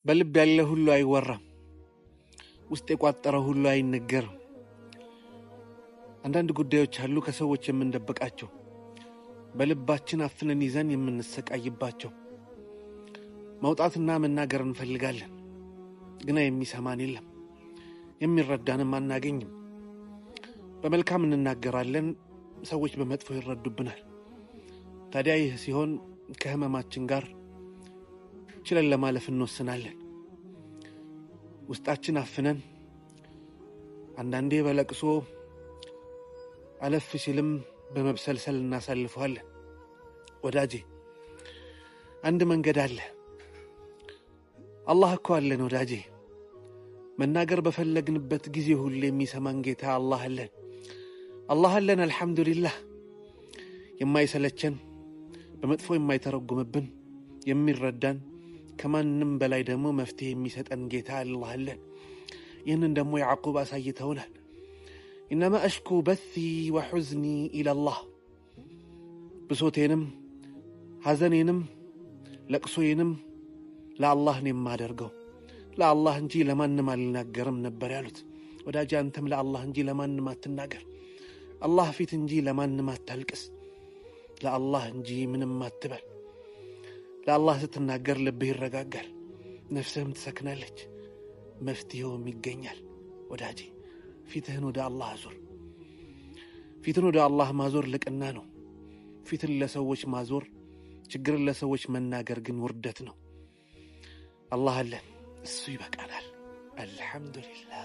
በልብ ያለ ሁሉ አይወራም፣ ውስጥ የቋጠረ ሁሉ አይነገርም። አንዳንድ ጉዳዮች አሉ ከሰዎች የምንደብቃቸው፣ በልባችን አፍነን ይዘን የምንሰቃይባቸው። መውጣትና መናገር እንፈልጋለን፣ ግና የሚሰማን የለም፣ የሚረዳንም አናገኝም። በመልካም እንናገራለን፣ ሰዎች በመጥፎ ይረዱብናል። ታዲያ ይህ ሲሆን ከህመማችን ጋር ችለን ለማለፍ እንወስናለን። ውስጣችን አፍነን አንዳንዴ በለቅሶ አለፍ ሲልም በመብሰልሰል እናሳልፈዋለን። ወዳጄ አንድ መንገድ አለ። አላህ እኮ አለን ወዳጄ። መናገር በፈለግንበት ጊዜ ሁሉ የሚሰማን ጌታ አላህ አለን። አላህ አለን አልሐምዱሊላህ። የማይሰለቸን፣ በመጥፎ የማይተረጉምብን፣ የሚረዳን፣ ከማንም በላይ ደግሞ መፍትሄ የሚሰጠን ጌታ አላህ አለን። ይህንን ደግሞ ያዕቁብ አሳይተውናል። ኢነማ አሽኩ በሲ ወሑዝኒ ኢለላህ። ብሶቴንም ሐዘኔንም ለቅሶዬንም ለአላህ ነው የማደርገው፣ ለአላህ እንጂ ለማንም አልናገርም ነበር ያሉት። ወዳጄ አንተም ለአላህ እንጂ ለማንም አትናገር። አላህ ፊት እንጂ ለማንም አታልቅስ። ለአላህ እንጂ ምንም አትበል። ለአላህ ስትናገር ልብህ ይረጋጋል፣ ነፍስህም ትሰክናለች፣ መፍትሄውም ይገኛል። ወዳጄ ፊትህን ወደ አላህ አዙር። ፊትን ወደ አላህ ማዞር ልቅና ነው። ፊትን ለሰዎች ማዞር፣ ችግርን ለሰዎች መናገር ግን ውርደት ነው። አላህ አለን፣ እሱ ይበቃናል። አልሐምዱሊላህ።